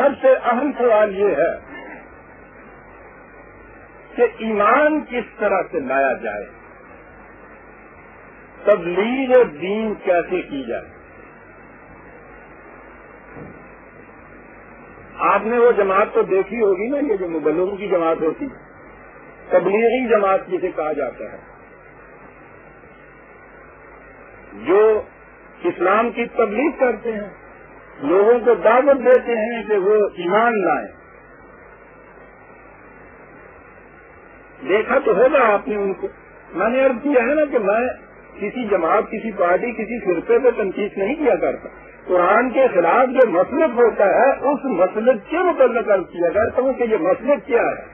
سب سے اہم سوال یہ ہے کہ ایمان کس طرح سے لایا جائے، تبلیغ دین کیسے کی جائے۔ آپ نے وہ جماعت تو دیکھی ہوگی نا، یہ جو مبلغوں کی جماعت ہوتی ہے، تبلیغی جماعت جسے کہا جاتا ہے، جو اسلام کی تبلیغ کرتے ہیں، لوگوں کو دعوت دیتے ہیں کہ وہ ایمان لائیں۔ دیکھا تو ہوگا آپ نے ان کو۔ میں نے عرض کیا ہے نا کہ میں کسی جماعت، کسی پارٹی، کسی فرقے پہ تنقید نہیں کیا کرتا۔ قرآن کے خلاف جو مسلک ہوتا ہے اس مسلک کے متعلق عرض کیا کرتا ہوں کہ یہ مسلک کیا ہے۔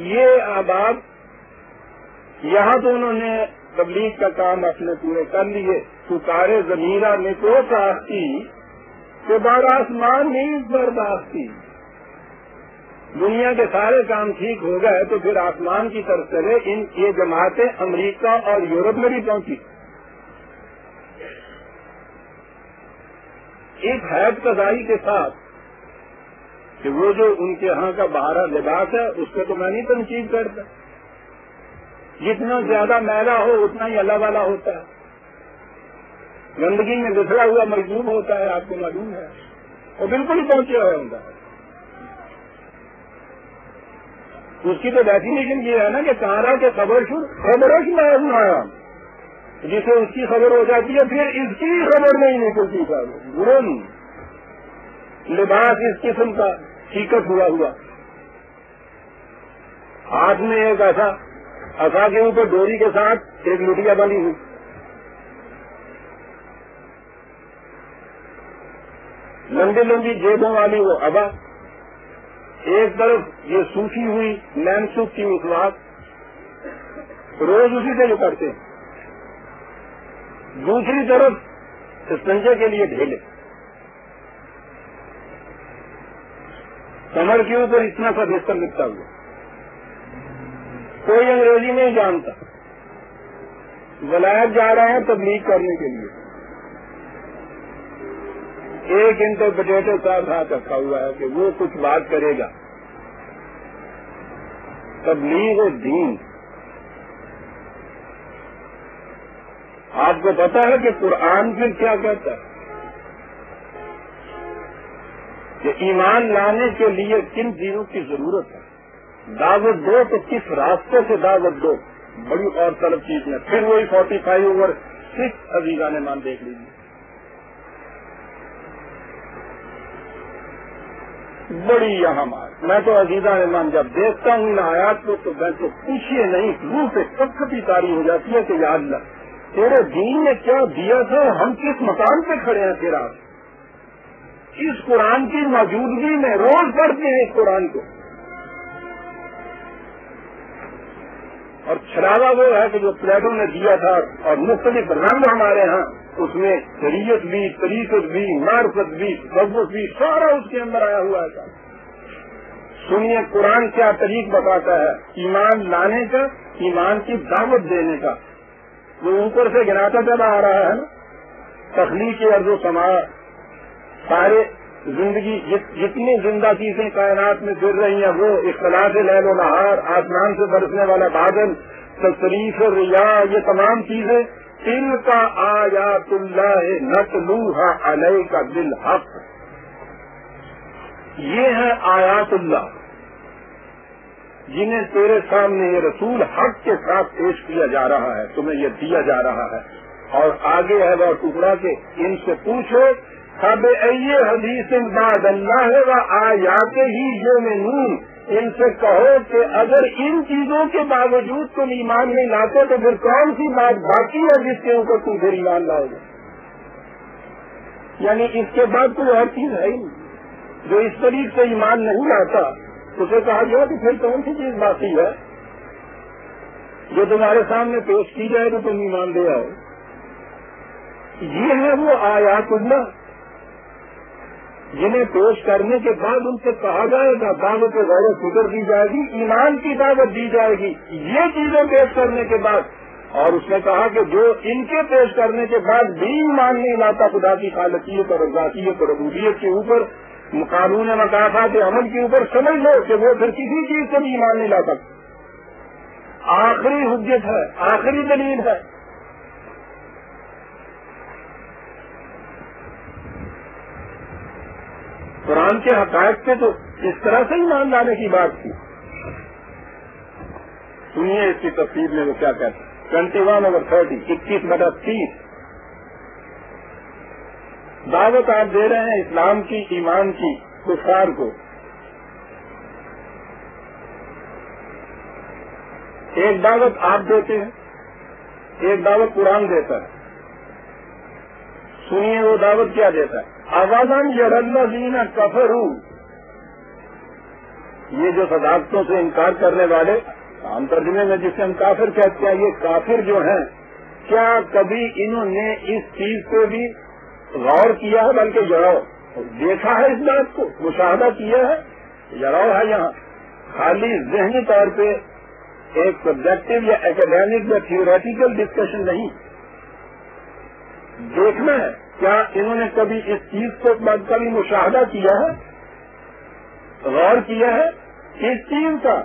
یہ احباب یہاں تو انہوں نے تبلیغ کا کام اپنے پورے کر لیے، پکارے ضمیرہ میں کو ساختی کہ بار آسمان نہیں برداشتی۔ دنیا کے سارے کام ٹھیک ہو گئے تو پھر آسمان کی طرف چلے۔ یہ جماعتیں امریکہ اور یورپ میں بھی پہنچی۔ ایک حید قضائی کے ساتھ کہ وہ جو ان کے ہاں کا باہر لباس ہے اس پہ تو میں نہیں تنقید کرتا، جتنا زیادہ میلا ہو اتنا ہی اللہ والا ہوتا ہے، گندگی میں بکھرا ہوا مجذوب ہوتا ہے، آپ کو معلوم ہے، وہ بالکل ہی پہنچے ہوئے ہوں گا۔ اس کی تو ڈیفینیشن یہ ہے نا کہ کہاں کے خبرش میں آیا، جسے اس کی خبر ہو جاتی ہے پھر اس کی خبر نہیں نکلتی تھا۔ برن لباس اس قسم کا چیکٹ ہوا، ہاتھ میں ایک ایسا عصا کے اوپر ڈوری کے ساتھ ایک لٹیا بنی ہوئی، لمبی لمبی جیبوں والی وہ ابا، ایک طرف یہ سوکھی ہوئی مین سوپ کی مسواک، روز اسی سے جو کرتے ہیں، دوسری طرف استنجے کے لیے ڈھیلے، کمر کے اوپر اتنا سا بستر لکھتا ہوا، کوئی انگریزی نہیں جانتا، ولایت جا رہے ہیں تبلیغ کرنے کے لیے، ایک انٹرپریٹر صاحب ہاتھ رکھا ہوا ہے کہ وہ کچھ بات کرے گا۔ تبلیغ دین، آپ کو پتا ہے کہ قرآن پھر کیا کہتا ہے کہ ایمان لانے کے لیے کن چیزوں کی ضرورت ہے، دعوت دو تو کس راستے سے دعوت دو، بڑی اور طلب چیز میں۔ پھر وہی 45/6 عزیزان مان دیکھ لیجیے، بڑی یہاں میں تو عزیزان مان جب دیکھتا ہوں ان آیات کو تو میں تو پوچھیے نہیں، روح سے کب کبھی تاری ہو جاتی ہے کہ یا اللہ تیرے دین نے کیا دیا تھا، ہم کس مقام پہ کھڑے ہیں تیرا، اس قرآن کی موجودگی میں روز پڑھتے ہیں اس قرآن کو۔ اور چھڑاوا وہ ہے کہ جو پلیٹوں نے دیا تھا اور مختلف رنگ ہمارے ہاں، اس میں شریعت بھی، طریقت بھی، معرفت بھی، تصوف بھی، سارا اس کے اندر آیا ہوا ہے۔ سنیے قرآن کیا طریق بتاتا ہے ایمان لانے کا، ایمان کی دعوت دینے کا۔ وہ اوپر سے گناتا چلا آ رہا ہے نا، تخلیق ارض و سما، سارے زندگی جتنی زندہ چیزیں کائنات میں پھر رہی ہیں، وہ اختلاف لیل و نہار، آسمان سے برسنے والا بادل، تصریف ریاح، یہ تمام چیزیں ان کا آیات اللہ نتلوہا علیک بالحق، یہ ہے آیات اللہ جنہیں تیرے سامنے یہ رسول حق کے ساتھ پیش کیا جا رہا ہے، تمہیں یہ دیا جا رہا ہے۔ اور آگے ہے وہ ٹکڑا کہ ان سے پوچھو اب اے حدیث بعد اللہ و آیات ہی یؤمنون، ان سے کہو کہ اگر ان چیزوں کے باوجود تم ایمان نہیں لاتے تو پھر کون سی بات باقی ہے جس کے اوپر تم پھر ایمان لاؤ گے؟ یعنی اس کے بعد کوئی اور چیز ہے ہی نہیں۔ جو اس طریق سے ایمان نہیں لاتا اسے کہا گیا کہ پھر کون سی چیز باقی ہے جو تمہارے سامنے پیش کی جائے تو تم ایمان لے آؤ۔ یہ ہے وہ آیات اللہ جنہیں پیش کرنے کے بعد ان سے کہا جائے گا دعوت غیر فکر دی جائے گی، ایمان کی دعوت دی جائے گی۔ یہ چیزیں پیش کرنے کے بعد اور اس نے کہا کہ جو ان کے پیش کرنے کے بعد بھی ایمان نہیں لاتا خدا کی خالقیت اور ذاتیت اور ربوبیت کے اوپر، قانون مکافات عمل کے اوپر، سمجھ لو کہ وہ پھر کسی چیز سے بھی ایمان نہیں لا سکتا۔ آخری حجت ہے، آخری دلیل ہے۔ قرآن کے حقائق پہ تو اس طرح سے ایمان لانے کی بات تھی۔ سنیے اس کی تفسیر میں وہ کیا کہتے ہیں۔ 21/30 21/30 دعوت آپ دے رہے ہیں اسلام کی، ایمان کی، کفار کو۔ ایک دعوت آپ دیتے ہیں، ایک دعوت قرآن دیتا ہے۔ سنیے وہ دعوت کیا دیتا ہے۔ اوازن یرلذین کفروا، یہ جو صداقتوں سے انکار کرنے والے، عام ترجمے میں جسے ہم کافر کہتے ہیں، یہ کافر جو ہیں، کیا کبھی انہوں نے اس چیز پہ بھی غور کیا ہے؟ بلکہ جڑاؤ دیکھا ہے، اس بات کو مشاہدہ کیا ہے؟ جڑاؤ ہے یہاں خالی ذہنی طور پہ ایک سبجیکٹو یا اکیڈیمک یا تھیوریٹیکل ڈسکشن نہیں، دیکھنا ہے کیا انہوں نے کبھی اس چیز کو کبھی مشاہدہ کیا ہے، غور کیا ہے اس چیز کا؟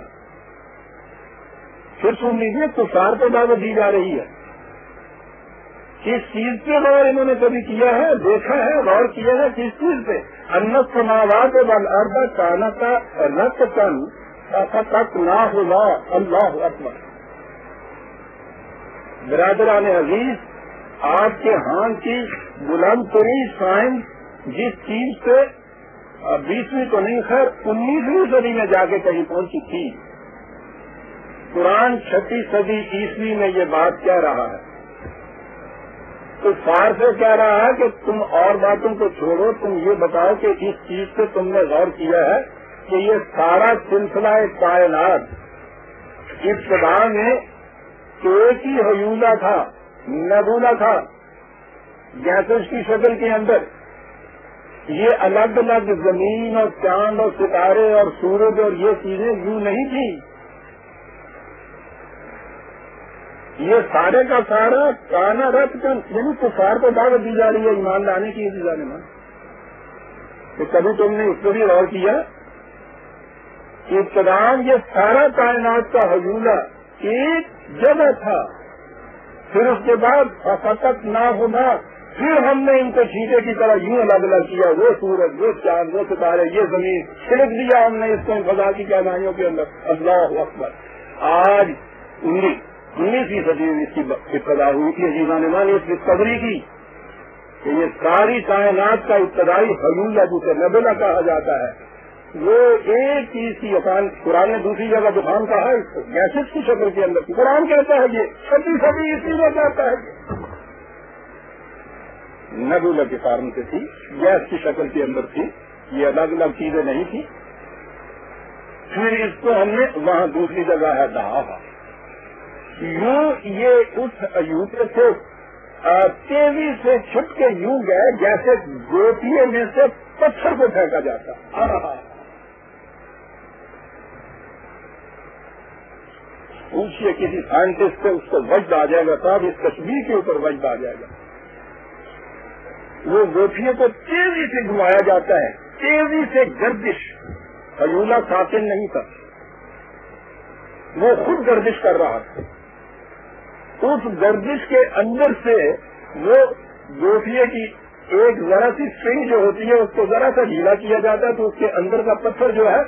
پھر سن لیجیے، کفار کو دعوت دی جا رہی ہے، کس چیز پہ غور انہوں نے کبھی کیا ہے، دیکھا ہے، غور کیا ہے کس چیز پہ؟ ان السماوات والارض کانتا رتقا ففتقناہما، اللہ اکبر۔ برادران عزیز، آپ کے ہاں کی بلند ترین سائنس جس چیز سے 20ویں تو نہیں، خیر 19ویں صدی میں جا کے کہیں پہنچی تھی، قرآن 6 صدی عیسوی میں یہ بات کہہ رہا ہے، تو فار سے کہہ رہا ہے کہ تم اور باتوں کو چھوڑو، تم یہ بتاؤ کہ اس چیز سے تم نے غور کیا ہے کہ یہ سارا سلسلہ کائنات ابتدا میں ایک ہی حیولہ تھا، نبولا تھا، گیسز کی شکل کے اندر، یہ الگ الگ زمین اور چاند اور ستارے اور سورج اور یہ چیزیں یوں نہیں تھی، یہ سارے کا سارا کانا رت کا، یعنی کفار کو دعوت دی جا رہی ہے ایمان لانے کی ظالمان۔ تو کبھی تم نے اس کو بھی غور کیا کہ ابتداً یہ سارا کائنات کا حجولہ ایک جگہ تھا، پھر اس کے بعد فقط نہ ہونا، پھر ہم نے ان کو چھینٹے کی طرح یوں الگ الگ کیا، وہ سورج، وہ چاند، وہ ستارے، یہ زمین، چھڑک دیا ہم نے اس کو فضا کی کہنائیوں کے اندر۔ اللہ اکبر۔ آج 19ویں صدی میں اس کی ابتدا ہوئی تھی، عزیزان نے اس ڈسکوری کی کہ یہ ساری کائنات کا ابتدائی حلولہ جسے نبلا کہا جاتا ہے، وہ ایک چیز کی قرآن نے دوسری جگہ دخان کہا ہے اس کو، گیسز کی شکل کے اندر، قرآن کہتا ہے یہ 6 صدی اسی میں کہتا ہے نبلا کے کارن سے تھی، گیس کی شکل کے اندر تھی، یہ الگ الگ چیزیں نہیں تھی۔ پھر اس کو ہم نے وہاں دوسری جگہ ہے دہا، یوں یہ اس ایوبے سے تیزی سے چھٹ کے یوں گئے جیسے گوٹیے میں سے پتھر کو پھینکا جاتا۔ پوچھئے کسی سائنٹسٹ سے، اس کو وجد آ جائے گا، صاحب اس تصویر کے اوپر وجد آ جائے گا۔ وہ گوٹھیے کو تیزی سے گھمایا جاتا ہے، تیزی سے گردش، حیولہ ساکن نہیں تھا، وہ خود گردش کر رہا تھا، اس گردش کے اندر سے وہ گوٹھیے کی ایک ذرا سی اسٹرنگ جو ہوتی ہے اس کو ذرا سا ڈھیلا کیا جاتا ہے، تو اس کے اندر کا پتھر جو ہے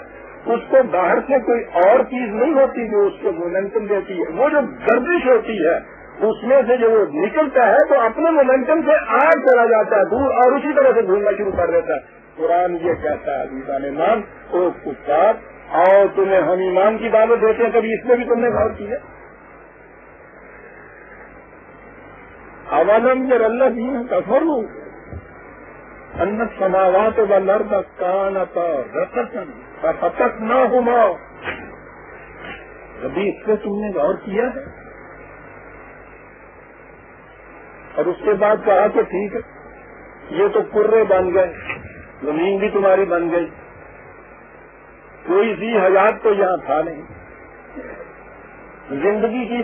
اس کو باہر سے کوئی اور چیز نہیں ہوتی جو اس کو مومنٹم دیتی ہے، وہ جو گردش ہوتی ہے اس میں سے جو وہ نکلتا ہے تو اپنے مومنٹم سے آگ چلا جاتا ہے دور، اور اسی طرح سے گھومنا شروع کر دیتا ہے۔ قرآن یہ کہتا ہے عزیزان ایمان، او کفار، اور تمہیں ہم ایمان کی دعوت دیتے ہیں، کبھی اس میں بھی تم نے غور کیا؟ اولم یرلذین کفروا ان السماوات والارض کانتا رتقا ففتقناہما، کبھی اس پہ تم نے غور کیا ہے؟ اور اس کے بعد کہا کہ ٹھیک ہے، یہ تو کرے بن گئے، زمین بھی تمہاری بن گئی، کوئی ذی حیات تو یہاں تھا نہیں، زندگی کی